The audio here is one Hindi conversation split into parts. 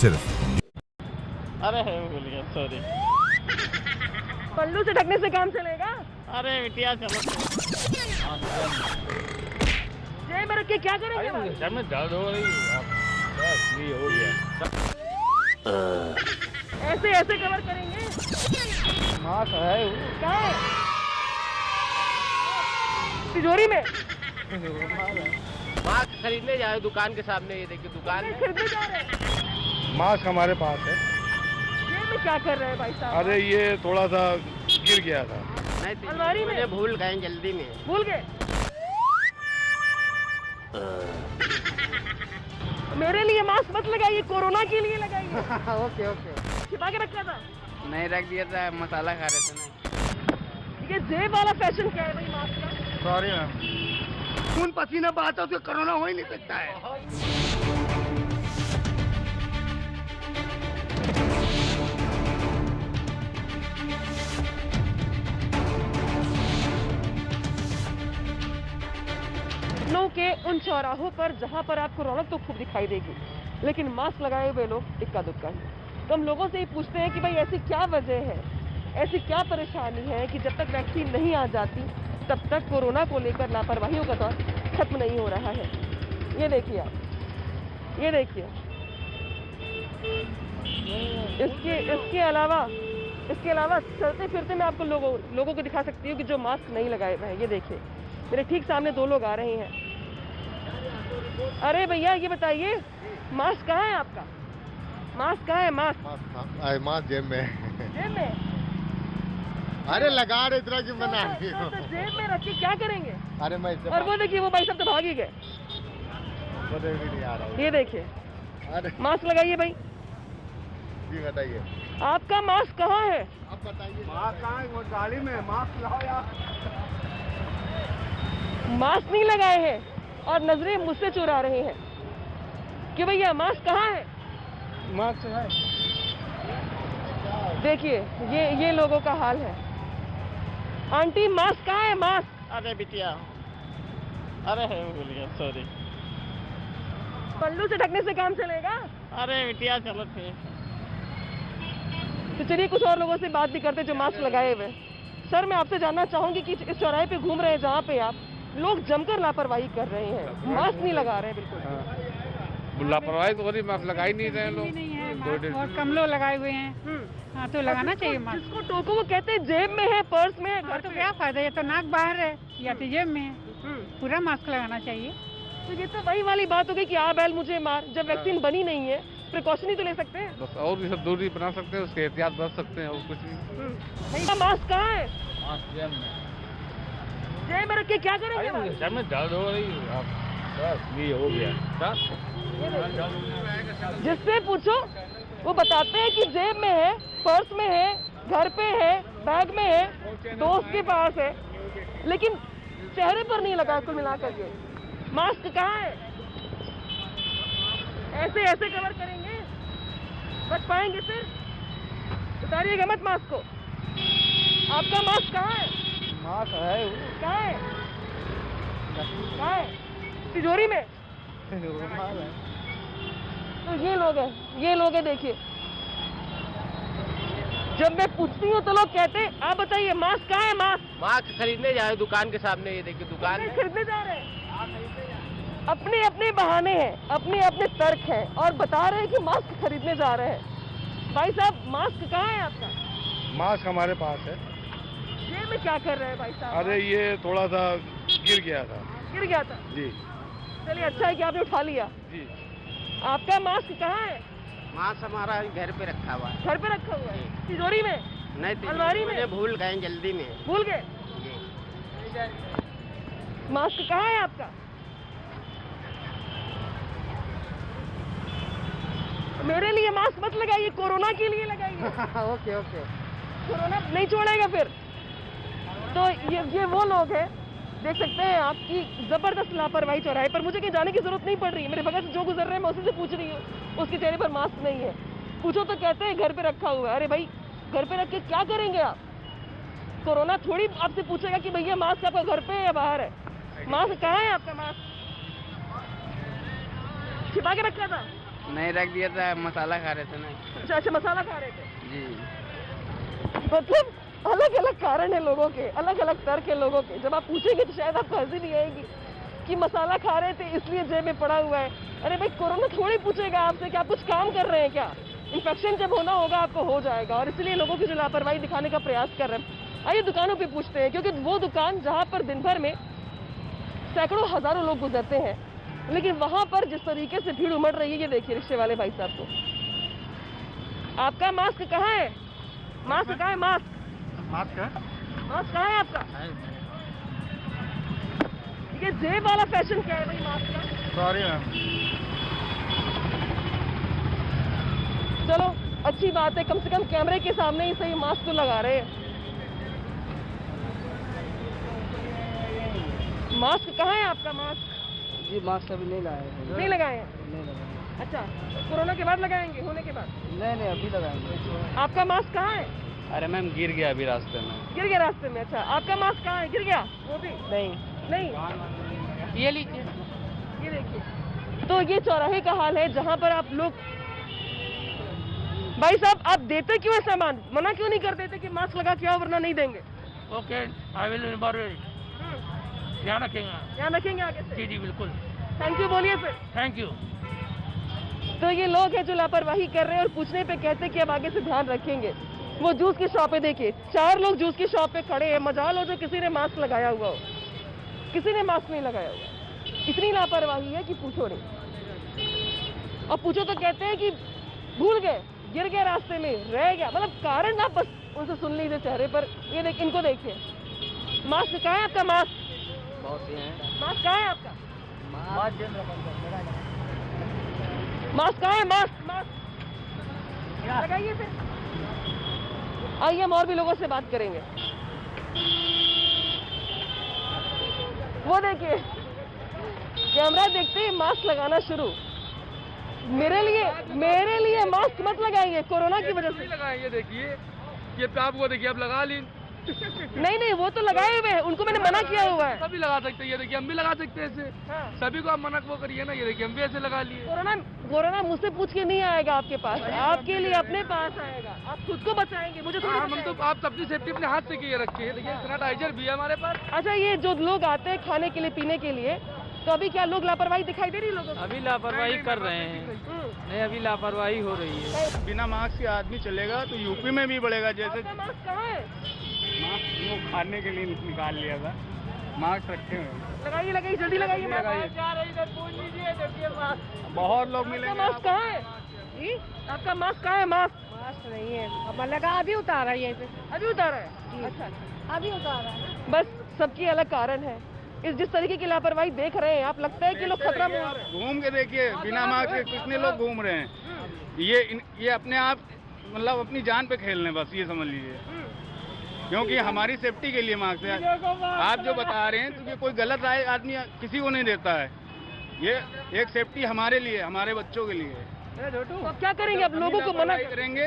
सिर्फ। अरे भूल गया, सॉरी। पल्लू से ढकने से काम चलेगा? अरे बिटिया चलो। जेब में रख के क्या करेंगे? सर में दर्द हो रही है, बस ये हो गया। ऐसे ऐसे कवर करेंगे? मास्क है वो। क्या है? तिजोरी में? मास्क खरीदने जाए दुकान के सामने, ये देखिए दुकान है। खरीदने जा रहे हैं? मास्क हमारे पास है। जेब में क्या कर रहे हैं भाई साहब? अरे ये थोड़ा सा गिर गया था। नहीं, अलमारी में? मुझे भूल गए जल्दी में। भूल गए? मेरे लिए मास्क मत लगाइए, कोरोना के लिए लगाइए। Okay okay. छिपा के रखा था? नहीं रख दिया था, मसाला खा रहे थे ना। ये जेब वाला फैशन क्या है भाई मास्क का? Sorry ma'am. खून पसीना बहाता तो कोरोना हो ही नहीं सकता है। लखनऊ के उन चौराहों पर जहां पर आपको रौनक तो खूब दिखाई देगी, लेकिन मास्क लगाए हुए लोग इक्का दुक्का है। तो हम लोगों से ही पूछते हैं कि भाई ऐसी क्या वजह है, ऐसी क्या परेशानी है कि जब तक वैक्सीन नहीं आ जाती तब तक कोरोना को लेकर लापरवाहियों का दौर खत्म नहीं हो रहा है। ये देखिए आप, ये देखिए। इसके अलावा चलते फिरते मैं आपको लोगों को दिखा सकती हूँ कि जो मास्क नहीं लगाए हुए हैं। ये देखिए, मेरे ठीक सामने दो लोग आ रहे हैं। अरे भैया ये बताइए, मास्क कहाँ है आपका? मास्क कहाँ है? मास्क जेब में। जेब में? अरे लगा रहे इतना कि मना। तो जेब में रख के क्या करेंगे? अरे मैं और वो देखिए, वो भाई सब तो भाग ही गए। नहीं आ रहा। ये देखिए, अरे मास्क लगाइए भाई। जी बताइए, आपका मास्क कहाँ है? आप बताइए। मास्क कहाँ है? वो गाड़ी में। मास्क लाओ यार। मास्क नहीं लगाए हैं और नजरें मुझसे चुरा रहे हैं कि भैया मास्क कहाँ है? मास्क है। देखिए ये लोगों का हाल है। आंटी मास्क कहाँ है? मास्क? अरे बिटिया, अरे भूल गया, सॉरी। पल्लू से ढकने से काम चलेगा? अरे बिटिया चलो ठीक। तो चलिए कुछ और लोगों से बात भी करते जो मास्क लगाए हुए। सर मैं आपसे जानना चाहूंगी कि इस चौराहे पे घूम रहे हैं जहाँ पे आप, लोग जमकर लापरवाही कर रहे हैं, मास्क नहीं लगा रहे हैं बिल्कुल। लापरवाही तो हो रही, मास्क लगा ही नहीं रहे लोग। नहीं है, मास्क बहुत कम लोग लगाए हुए हैं। हाँ तो लगाना चाहिए मास्क। जिसको टोको वो कहते हैं जेब में है, पर्स में है, हाँ घर तो पे क्या फायदा, ये तो नाक बाहर है या तो जेब में है। पूरा मास्क लगाना चाहिए। तो ये तो वही वाली बात हो गई कि आ बैल मुझे मार। जब वैक्सीन बनी नहीं है, प्रिकॉशन ही तो ले सकते हैं। बस और भी सब दूरी बना सकते हैं, उसके एहतियात बरत सकते हैं और कुछ नहीं। भैया मास्क कहाँ है? मास्क जेब में। जेब में रख के क्या करेंगे? अरे सर में दर्द हो रही है, बस ये हो गया। जिससे पूछो वो बताते हैं कि जेब में है, पर्स में है, घर पे है, बैग में है, दोस्त के पास है, लेकिन चेहरे पर नहीं लगा कुल मिलाकर के। मास्क कहाँ है? ऐसे ऐसे कवर करेंगे? बच पाएंगे फिर? उतारिएगा मत मास्क को। आपका मास्क कहाँ है? मास्क है वो। कहाँ है? कहाँ है? तिजोरी में? तो ये लोग हैं देखिए। जब मैं पूछती हूँ तो लोग कहते हैं आप बताइए मास्क कहाँ है? मास्क खरीदने जाए दुकान के सामने, ये देखिए दुकान है। खरीदने जा रहे हैं? अपने अपने बहाने हैं, अपने अपने तर्क हैं और बता रहे हैं कि मास्क खरीदने जा रहे हैं। भाई साहब मास्क कहाँ है आपका? मास्क हमारे पास है। जेब में क्या कर रहे हैं भाई साहब? अरे ये थोड़ा सा गिर गया था। गिर गया था? जी चलिए अच्छा है कि आपने उठा लिया। जी। आपका मास्क कहाँ है? मास्क हमारा घर पे रखा हुआ है। घर पे रखा हुआ है? तिजोरी में? नहीं, अलमारी में? मुझे भूल गए जल्दी में। भूल गए? मास्क कहाँ है आपका? मेरे लिए मास्क मत लगाइए, कोरोना के लिए लगाइए। Okay okay. कोरोना नहीं छोड़ेगा फिर। तो ये वो लोग हैं, देख सकते हैं आपकी जबरदस्त लापरवाही चौराहे पर। मुझे कहीं जाने की जरूरत नहीं पड़ रही है, मेरे बगल से जो गुजर रहे हैं मैं उसी से पूछ रही हूँ, उसके चेहरे पर मास्क नहीं है। पूछो तो कहते हैं घर पे रखा हुआ है। अरे भाई घर पे रख के क्या करेंगे आप? कोरोना थोड़ी आपसे पूछेगा कि भैया मास्क आपका घर पे है या बाहर है। मास्क कहाँ है आपका? मास्क छिपा के रखा था? नहीं रख दिया था, मसाला खा रहे थे ना। अच्छा अच्छा, मसाला खा रहे थे जी। मतलब अलग अलग कारण है लोगों के, अलग अलग तर्क है लोगों के। जब आप पूछेंगे तो शायद आपको हंसी नहीं आएगी कि मसाला खा रहे थे इसलिए जेब में पड़ा हुआ है। अरे भाई, कोरोना थोड़ी पूछेगा आपसे कि आप कुछ काम कर रहे हैं क्या। इन्फेक्शन जब होना होगा आपको हो जाएगा, और इसलिए लोगों की जो लापरवाही दिखाने का प्रयास कर रहे हैं। आइए दुकानों पे पूछते हैं, क्योंकि वो दुकान जहाँ पर दिन भर में सैकड़ों हजारों लोग गुजरते हैं, लेकिन वहां पर जिस तरीके से भीड़ उमड़ रही है, ये देखिए रिक्शे वाले भाई साहब को। आपका मास्क कहाँ है? मास्क कहाँ है? मास्क मास्क है? मास्क कहाँ है आपका? ये जेब वाला फैशन क्या है भाई मास्क का? Sorry ma'am. चलो अच्छी बात है, कम से कम कैमरे के सामने ही सही मास्क तो लगा रहे हैं। मास्क कहाँ है आपका? मास्क जी मास्क अभी नहीं लगाए। नहीं लगाए हैं? नहीं लगाए। अच्छा, कोरोना के बाद लगाएंगे, होने के बाद? नहीं अभी लगाएंगे। आपका मास्क कहाँ है? अरे मैम गिर गया अभी रास्ते में। गिर गया रास्ते में? अच्छा, आपका मास्क कहाँ है? गिर गया वो भी? नहीं। नहीं, ये लीजिए, ये देखिए। तो ये चौराहे का हाल है जहाँ पर आप लोग, भाई साहब आप देते क्यों है सामान? मना क्यों नहीं कर देते कि मास्क लगा के आओ वरना नहीं देंगे? ओके, आई विल ध्यान रखेंगे। ध्यान रखेंगे आगे से। जी जी बिल्कुल। थैंक यू बोलिए फिर। Thank you. तो ये लोग हैं जो लापरवाही कर रहे हैं और पूछने पे कहते हैं कि अब आगे से ध्यान रखेंगे। वो जूस की शॉप पे देखिए, 4 लोग जूस की शॉप पे खड़े हैं। मजाल हो जो किसी ने मास्क लगाया हुआ हो, किसी ने मास्क नहीं लगाया हुआ। इतनी लापरवाही है कि पूछो नहीं। और पूछो तो कहते हैं कि भूल गए, गिर गया रास्ते में, रह गया। मतलब कारण आप बस उनसे सुन लीजिए चेहरे पर। ये देख, इनको देखिए। मास्क कहाँ है आपका? मास्क मास्क कहाँ है आपका? मास्क कहाँ है? मास्क लगाइए फिर। आइए हम और भी लोगों से बात करेंगे। वो देखिए, कैमरा देखते ही मास्क लगाना शुरू। मेरे लिए मास्क मत लगाइए कोरोना की वजह से। लगाएंगे, देखिए ये आप वो देखिए, अब लगा ली। नहीं, वो तो लगाए हुए हैं, उनको मैंने मना किया हुआ है। सभी लगा सकते हैं, ये देखिए हम भी लगा सकते हैं ऐसे। हाँ। सभी को आप मना वो करिए ना, ये देखिए हम भी ऐसे लगा लिए। कोरोना मुझसे पूछ के नहीं आएगा आपके पास, आपके लिए अपने पास आएगा। आप खुद को बचाएंगे, मुझे थोड़ी हम तो आप अपनी सेफ्टी अपने हाथ से किए रखी है। देखिए सैनिटाइजर भी है हमारे पास। अच्छा, ये जो लोग आते हैं खाने के लिए, पीने के लिए, तो अभी क्या लोग लापरवाही दिखाई दे रही है लोगों को? अभी लापरवाही कर रहे हैं। नहीं, अभी लापरवाही हो रही है। बिना मास्क के आदमी चलेगा तो यूपी में भी बढ़ेगा। जैसे आपका मास्क कहाँ है? मास्क वो खाने के लिए निकाल लिया था, मास्क रखे हुए। लगाइए जल्दी लगाइए। बहुत लोग मिलेंगे। आपका मास्क कहाँ है? जी, आपका मास्क कहाँ है? मास्क नहीं है, अब लगा, अभी उतारा है। अभी उतारा है? अच्छा, अभी उतारा है। बस सबकी अलग कारण है। इस जिस तरीके की लापरवाही देख रहे हैं आप, लगता है कि लोग खतरा में। घूम के देखिए, बिना मास्क के कितने लोग घूम रहे हैं। ये अपने आप मतलब अपनी जान पे खेल रहे हैं, बस ये समझ लीजिए। क्योंकि हमारी सेफ्टी के लिए मास्क है। आप जो बता रहे हैं तो ये कोई गलत राय आदमी किसी को नहीं देता है। ये एक सेफ्टी हमारे लिए, हमारे बच्चों के लिए है। तो अब क्या करेंगे? अब लोगों को मना करेंगे,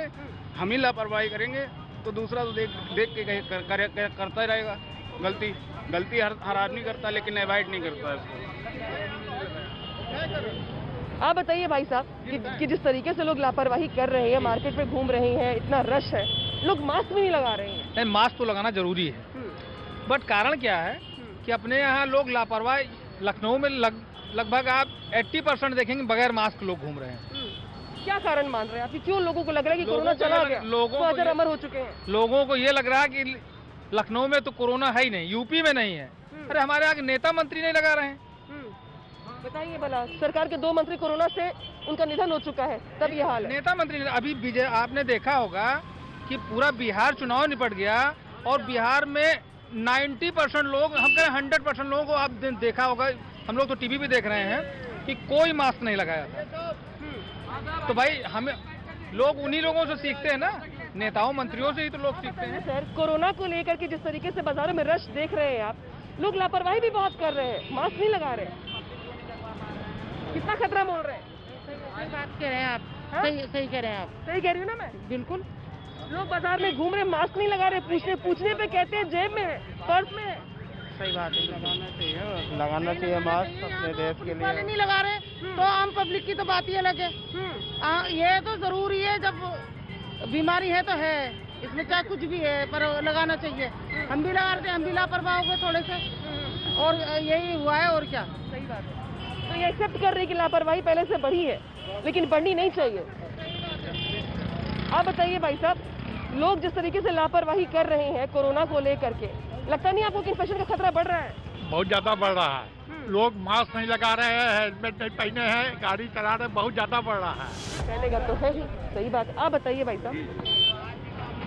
हम ही लापरवाही करेंगे तो दूसरा तो देख के करता ही रहेगा। गलती हर आदमी करता है, लेकिन अवॉइड नहीं करता है इसको। आप बताइए भाई साहब कि जिस तरीके से लोग लापरवाही कर रहे हैं, मार्केट में घूम रहे हैं, इतना रश है, लोग मास्क भी नहीं लगा रहे हैं। नहीं, मास्क तो लगाना जरूरी है, बट कारण क्या है कि अपने यहाँ लोग लापरवाही, लखनऊ में लगभग आप 80% देखेंगे बगैर मास्क लोग घूम रहे हैं। क्या कारण मान रहे हैं आप? क्यों लोगों को लग रहा है कि कोरोना चला गया, लोग अजर अमर हो चुके हैं? लोगों को ये लग रहा है कि लखनऊ में तो कोरोना है ही नहीं, यूपी में नहीं है। अरे हमारे यहाँ के नेता मंत्री नहीं लगा रहे हैं। बताइए भला, सरकार के 2 मंत्री कोरोना से उनका निधन हो चुका है, तब ये हाल है। नेता मंत्री अभी आपने देखा होगा कि पूरा बिहार चुनाव निपट गया और बिहार में 90% लोग, हम कहें 100% लोगों को आप देखा होगा, हम लोग तो टीवी पे देख रहे हैं कि कोई मास्क नहीं लगाया था। तो भाई हमें लोग उन्हीं लोगों से सीखते हैं ना, नेताओं मंत्रियों से ही तो लोग सीखते हैं। सर, कोरोना को लेकर के जिस तरीके से बाजारों में रश देख रहे हैं आप, लोग लापरवाही भी बहुत कर रहे हैं, मास्क नहीं लगा रहे। कितना खतरा बोल रहे हैं? सही बात कह रहे हैं आप। सही कह रहे हैं आप। सही कह रही हूँ ना मैं? बिल्कुल। लोग बाजार में घूम रहे, मास्क नहीं लगा रहे, पूछने पे कहते हैं जेब में है, पर्स में है। सही बात है, लगाना चाहिए मास्क अपने देश के वाले लिए। नहीं लगा रहे तो आम पब्लिक की तो बात ही अलग है। ये तो जरूरी है, जब बीमारी है तो है, इसमें चाहे कुछ भी है पर लगाना चाहिए। हम भी लगा रहे थे, हम भी लापरवाह हो गए थोड़े से, और यही हुआ है और क्या। सही बात है। तो ये एक्सेप्ट कर रही है कि लापरवाही पहले से बढ़ी है, लेकिन बढ़नी नहीं चाहिए। आप बताइए भाई साहब, लोग जिस तरीके से लापरवाही कर रहे हैं कोरोना को लेकर के, लगता नहीं आपको कि इन्फेक्शन का खतरा बढ़ रहा है? बहुत ज्यादा बढ़ रहा है। लोग मास्क नहीं लगा रहे हैं, हेलमेट नहीं पहने हैं, गाड़ी चला रहे हैं, बहुत ज्यादा बढ़ रहा है। पहलेगा तो है ही, सही बात है। आप बताइए भाई साहब,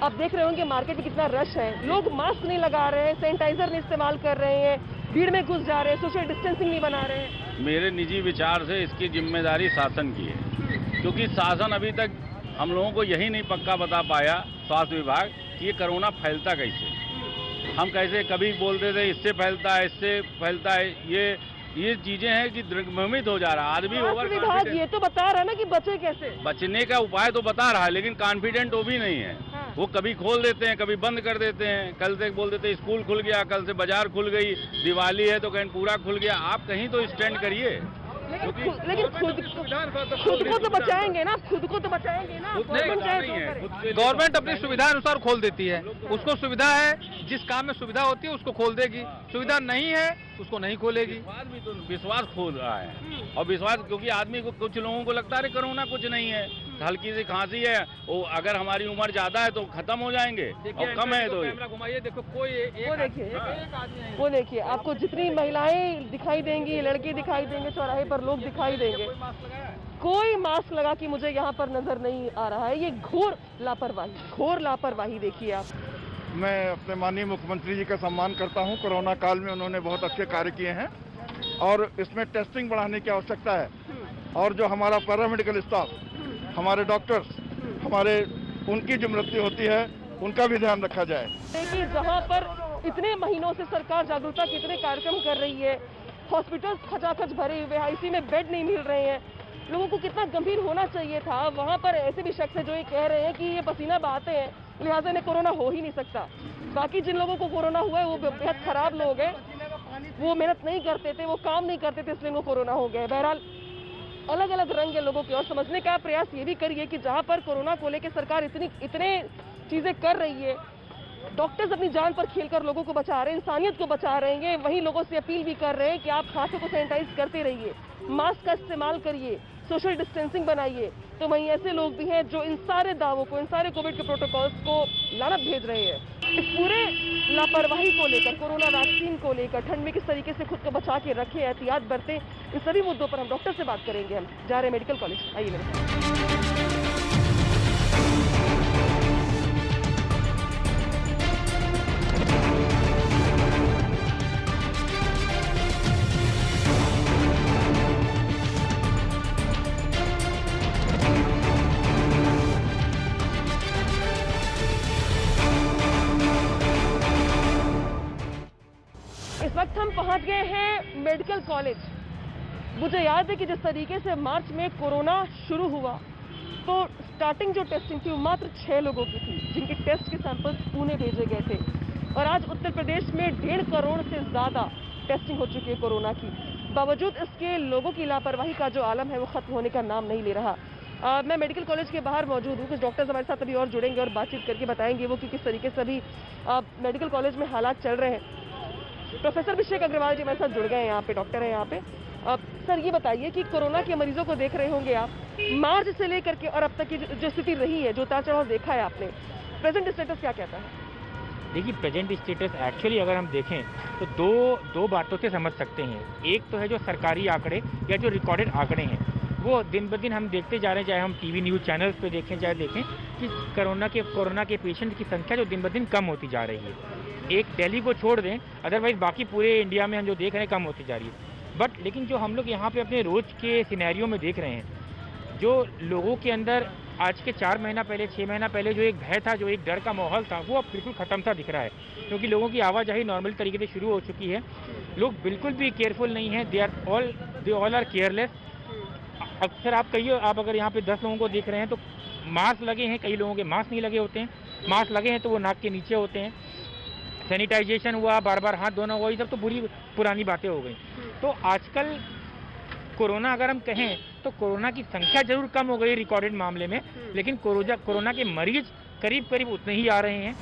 आप देख रहे होंगे मार्केट में कितना रश है, लोग मास्क नहीं लगा रहे हैं, सैनिटाइजर नहीं इस्तेमाल कर रहे हैं, भीड़ में घुस जा रहे हैं, सोशल डिस्टेंसिंग नहीं बना रहे हैं। मेरे निजी विचार से इसकी जिम्मेदारी शासन की है, क्योंकि शासन अभी तक हम लोगों को यही नहीं पक्का बता पाया, स्वास्थ्य विभाग, कि ये कोरोना फैलता कैसे। हम कैसे कभी बोलते थे इससे फैलता है, इससे फैलता है, ये चीजें हैं कि दिग्भ्रमित हो जा रहा है आदमी। स्वास्थ्य विभाग ये तो बता रहा है ना कि बचे कैसे। बचने का उपाय तो बता रहा है, लेकिन कॉन्फिडेंट वो भी नहीं है। हाँ। वो कभी खोल देते हैं, कभी बंद कर देते हैं। कल से बोल देते हैं स्कूल खुल गया, कल से बाजार खुल गई, दिवाली है तो कहीं पूरा खुल गया। आप कहीं तो स्टैंड करिए। लेकिन खुद को तो बचाएंगे ना, खुद को तो बचाएंगे ना। गवर्नमेंट अपनी सुविधा अनुसार खोल देती है, उसको सुविधा है, जिस काम में सुविधा होती है उसको खोल देगी, सुविधा नहीं है उसको नहीं खोलेगी। विश्वास भी तो विश्वास खो रहा है, और विश्वास क्योंकि आदमी को, कुछ लोगों को लगता है कोरोना कुछ नहीं है, हल्की सी खांसी है, वो अगर हमारी उम्र ज्यादा है तो खत्म हो जाएंगे, और कम है तो घुमाइए, देखो कोई वो देखिए आपको जितनी महिलाएं दिखाई देंगी, लड़के दिखाई देंगे, चौराहे पर लोग दिखाई देंगे, कोई मास्क लगा कि मुझे यहाँ पर नजर नहीं आ रहा है। ये घोर लापरवाही देखिए आप। मैं अपने माननीय मुख्यमंत्री जी का सम्मान करता हूं। कोरोना काल में उन्होंने बहुत अच्छे कार्य किए हैं और इसमें टेस्टिंग बढ़ाने की आवश्यकता है, और जो हमारा पैरामेडिकल स्टाफ, हमारे डॉक्टर्स, उनकी जो मृत्यु होती है उनका भी ध्यान रखा जाए। देखिए जहाँ पर इतने महीनों से सरकार जागरूकता के इतने कार्यक्रम कर रही है, हॉस्पिटल्स खचाखच भरे हुए, आईसीयू में बेड नहीं मिल रहे हैं, लोगों को कितना गंभीर होना चाहिए था। वहाँ पर ऐसे भी शख्स है जो ये कह रहे हैं कि ये पसीना बहाते हैं, लिहाजा इन्हें कोरोना हो ही नहीं सकता। बाकी जिन लोगों को कोरोना हुआ है वो बेहद खराब लोग हैं, वो मेहनत नहीं करते थे, वो काम नहीं करते थे, इसलिए उनको कोरोना हो गया। बहरहाल अलग अलग रंग है लोगों के, और समझने का प्रयास ये भी करिए कि जहाँ पर कोरोना को लेकर सरकार इतने चीजें कर रही है, डॉक्टर्स अपनी जान पर खेलकर लोगों को बचा रहे हैं, इंसानियत को बचा रहे हैं, वहीं लोगों से अपील भी कर रहे हैं कि आप हाथों को सैनिटाइज करते रहिए, मास्क का इस्तेमाल करिए, सोशल डिस्टेंसिंग बनाइए। तो वहीं ऐसे लोग भी हैं जो इन सारे दावों को, इन सारे कोविड के प्रोटोकॉल्स को लानत भेज रहे हैं। इस पूरे लापरवाही को लेकर, कोरोना वैक्सीन को लेकर, ठंड में किस तरीके से खुद को बचा के रखें, एहतियात बरतें, इन सभी मुद्दों पर हम डॉक्टर से बात करेंगे। हम जा रहे हैं मेडिकल कॉलेज, आइए मेरे साथ। इस वक्त हम पहुंच गए हैं मेडिकल कॉलेज। मुझे याद है कि जिस तरीके से मार्च में कोरोना शुरू हुआ तो स्टार्टिंग जो टेस्टिंग थी वो मात्र 6 लोगों की थी, जिनके टेस्ट के सैंपल्स पुणे भेजे गए थे, और आज उत्तर प्रदेश में 1.5 करोड़ से ज़्यादा टेस्टिंग हो चुकी है कोरोना की। बावजूद इसके लोगों की लापरवाही का जो आलम है वो खत्म होने का नाम नहीं ले रहा। मैं मेडिकल कॉलेज के बाहर मौजूद हूँ, कुछ डॉक्टर्स हमारे साथ अभी और जुड़ेंगे और बातचीत करके बताएंगे वो कि किस तरीके से अभी मेडिकल कॉलेज में हालात चल रहे हैं। प्रोफेसर अभिषेक अग्रवाल जी हमारे साथ जुड़ गए हैं, यहाँ पे डॉक्टर है यहाँ पे। सर ये बताइए कि कोरोना के मरीजों को देख रहे होंगे आप, मार्च से लेकर के और अब तक की जो स्थिति रही है, जो उतार चढ़ाव देखा है आपने, प्रेजेंट स्टेटस क्या कहता है? देखिए प्रेजेंट स्टेटस एक्चुअली अगर हम देखें तो दो बातों से समझ सकते हैं। एक तो है जो सरकारी आंकड़े या जो रिकॉर्डेड आंकड़े हैं, वो दिन ब दिन हम देखते जा रहे हैं, चाहे हम टीवी न्यूज़ चैनल्स पे देखें, चाहे देखें कि कोरोना के पेशेंट की संख्या जो दिन ब दिन कम होती जा रही है। एक दिल्ली को छोड़ दें, अदरवाइज बाकी पूरे इंडिया में हम जो देख रहे हैं कम होती जा रही है। बट लेकिन जो हम लोग यहाँ पे अपने रोज़ के सिनेरियो में देख रहे हैं, जो लोगों के अंदर आज के 4 महीना पहले, 6 महीना पहले जो एक भय था, जो एक डर का माहौल था, वो अब बिल्कुल ख़त्म सा दिख रहा है, क्योंकि लोगों की आवाजाही नॉर्मल तरीके से शुरू हो चुकी है। लोग बिल्कुल भी केयरफुल नहीं हैं, दे ऑल आर केयरलेस। अक्सर आप कहिए, आप अगर यहाँ पे 10 लोगों को देख रहे हैं तो मास्क लगे हैं, कई लोगों के मास्क नहीं लगे होते हैं, मास्क लगे हैं तो वो नाक के नीचे होते हैं। सैनिटाइजेशन हुआ, बार बार हाथ धोना हुआ, ये सब तो बुरी पुरानी बातें हो गई। तो आजकल कोरोना अगर हम कहें तो कोरोना की संख्या जरूर कम हो गई रिकॉर्डेड मामले में, लेकिन कोरोना के मरीज करीब करीब उतने ही आ रहे हैं।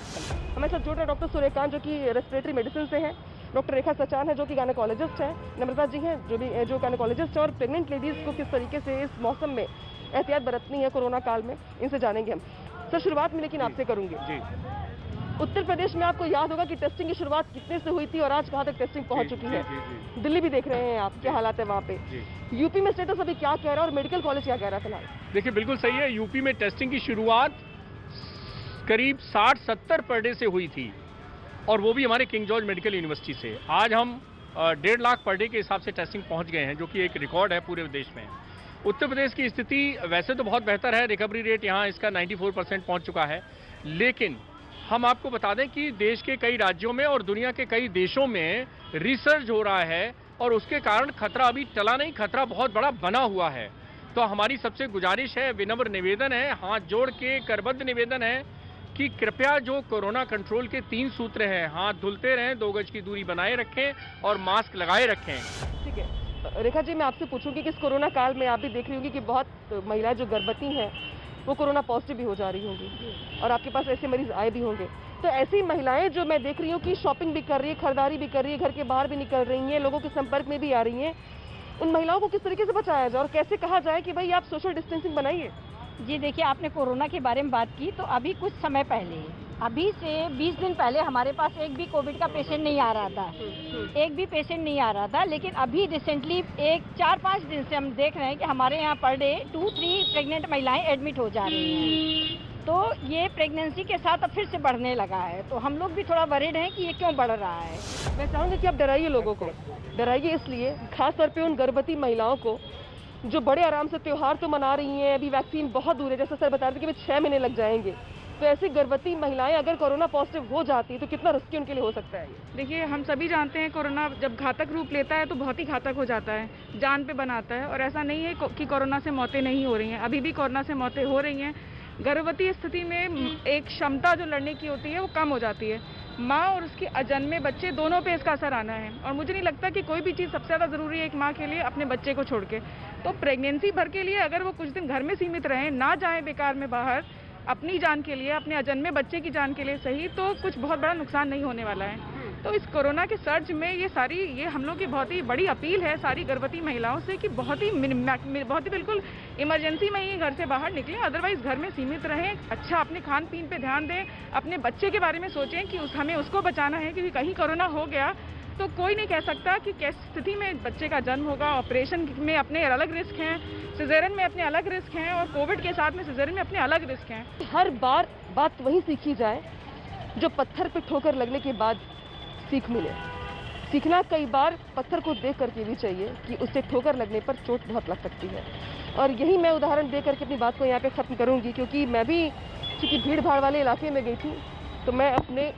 हमारे साथ जुड़ रहे डॉक्टर सूर्यकांत जो कि रेस्पिरेटरी मेडिसिन से हैं, डॉक्टर रेखा सचान है जो कि गायनेकोलॉजिस्ट हैं, नम्रता जी हैं जो गायनेकोलॉजिस्ट हैं, और प्रेग्नेंट लेडीज को किस तरीके से इस मौसम में एहतियात बरतनी है कोरोना काल में, इनसे जानेंगे हम। सर, शुरुआत में लेकिन आपसे करूंगी जी। उत्तर प्रदेश में आपको याद होगा कि टेस्टिंग की शुरुआत कितने से हुई थी और आज कहाँ तक टेस्टिंग पहुंच चुकी है। दिल्ली भी देख रहे हैं आप, क्या हालात है वहाँ पे। यूपी में स्टेटस अभी क्या कह रहा है और मेडिकल कॉलेज क्या कह रहा है फिलहाल? देखिए, बिल्कुल सही है। यूपी में टेस्टिंग की शुरुआत करीब 60-70 पर डे से हुई थी, और वो भी हमारे किंग जॉर्ज मेडिकल यूनिवर्सिटी से। आज हम 1.5 लाख पर डे के हिसाब से टेस्टिंग पहुंच गए हैं, जो कि एक रिकॉर्ड है पूरे देश में। उत्तर प्रदेश की स्थिति वैसे तो बहुत बेहतर है, रिकवरी रेट यहाँ इसका 94% पहुंच चुका है, लेकिन हम आपको बता दें कि देश के कई राज्यों में और दुनिया के कई देशों में रिसर्च हो रहा है, और उसके कारण खतरा अभी टला नहीं, खतरा बहुत बड़ा बना हुआ है। तो हमारी सबसे गुजारिश है, विनम्र निवेदन है, हाथ जोड़ के करबद्ध निवेदन है कि कृपया जो कोरोना कंट्रोल के 3 सूत्र हैं, हाथ धुलते रहें, 2 गज की दूरी बनाए रखें और मास्क लगाए रखें। ठीक है रेखा जी, मैं आपसे पूछूंगी कि इस कोरोना काल में आप भी देख रही होंगी कि बहुत महिलाएं जो गर्भवती हैं वो कोरोना पॉजिटिव भी हो जा रही होंगी, और आपके पास ऐसे मरीज आए भी होंगे। तो ऐसी महिलाएं जो मैं देख रही हूँ कि शॉपिंग भी कर रही है, खरीदारी भी कर रही है, घर के बाहर भी निकल रही हैं, लोगों के संपर्क में भी आ रही हैं, उन महिलाओं को किस तरीके से बचाया जाए और कैसे कहा जाए कि भाई आप सोशल डिस्टेंसिंग बनाइए? जी देखिए, आपने कोरोना के बारे में बात की, तो अभी कुछ समय पहले, अभी से 20 दिन पहले हमारे पास एक भी कोविड का पेशेंट नहीं आ रहा था, एक भी पेशेंट नहीं आ रहा था। लेकिन अभी रिसेंटली 4-5 दिन से हम देख रहे हैं कि हमारे यहाँ पर डे 2-3 प्रेग्नेंट महिलाएं एडमिट हो जा रही हैं। तो ये प्रेगनेंसी के साथ अब फिर से बढ़ने लगा है, तो हम लोग भी थोड़ा वरीड हैं कि ये क्यों बढ़ रहा है। मैं चाहूँगी कि आप डराइए लोगों को, डराइए इसलिए खास तौर पे उन गर्भवती महिलाओं को जो बड़े आराम से त्योहार तो मना रही हैं, अभी वैक्सीन बहुत दूर है, जैसे सर बता रहे थे कि 6 महीने लग जाएंगे। तो ऐसी गर्भवती महिलाएं अगर कोरोना पॉजिटिव हो जाती तो कितना रिस्की उनके लिए हो सकता है? देखिए, हम सभी जानते हैं कोरोना जब घातक रूप लेता है तो बहुत ही घातक हो जाता है, जान पे बनाता है। और ऐसा नहीं है कि कोरोना से मौतें नहीं हो रही हैं, अभी भी कोरोना से मौतें हो रही हैं। गर्भवती स्थिति में एक क्षमता जो लड़ने की होती है वो कम हो जाती है। माँ और उसके अजन्मे बच्चे दोनों पे इसका असर आना है, और मुझे नहीं लगता कि कोई भी चीज़ सबसे ज़्यादा ज़रूरी है एक माँ के लिए अपने बच्चे को छोड़ के। तो प्रेगनेंसी भर के लिए अगर वो कुछ दिन घर में सीमित रहें, ना जाएं बेकार में बाहर, अपनी जान के लिए, अपने अजन्मे बच्चे की जान के लिए सही, तो कुछ बहुत बड़ा नुकसान नहीं होने वाला है। तो इस कोरोना के सर्ज में ये हम लोग की बहुत ही बड़ी अपील है सारी गर्भवती महिलाओं से कि बहुत ही बिल्कुल इमरजेंसी में ही घर से बाहर निकलें, अदरवाइज घर में सीमित रहें। अच्छा, अपने खान पीन पे ध्यान दें, अपने बच्चे के बारे में सोचें कि हमें उसको बचाना है, क्योंकि कहीं कोरोना हो गया तो कोई नहीं कह सकता कि किस स्थिति में बच्चे का जन्म होगा। ऑपरेशन में अपने अलग रिस्क हैं, सिजेरियन में अपने अलग रिस्क हैं, और कोविड के साथ में सिजेरियन में अपने अलग रिस्क हैं। हर बार बात वही सीखी जाए जो पत्थर पे ठोकर लगने के बाद सीख मिले। सीखना कई बार पत्थर को देख करके भी चाहिए कि उससे ठोकर लगने पर चोट बहुत लग सकती है। और यही मैं उदाहरण दे करके अपनी बात को यहाँ पे ख़त्म करूँगी, क्योंकि मैं भी चूँकि भीड़ भाड़ वाले इलाके में गई थी तो मैं अपने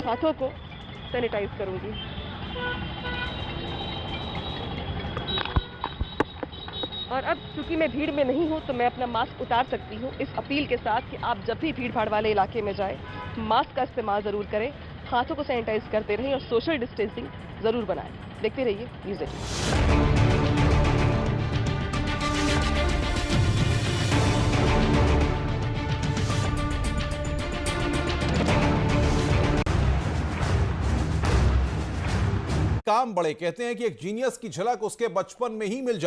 हाथों को सैनिटाइज करूँगी। और अब चूंकि मैं भीड़ में नहीं हूँ तो मैं अपना मास्क उतार सकती हूँ, इस अपील के साथ कि आप जब भी भीड़ भाड़ वाले इलाके में जाएं मास्क का इस्तेमाल ज़रूर करें, हाथों को सैनिटाइज करते रहें और सोशल डिस्टेंसिंग ज़रूर बनाएं। देखते रहिए न्यूज़ 18। काम बड़े कहते हैं कि एक जीनियस की झलक उसके बचपन में ही मिल जाती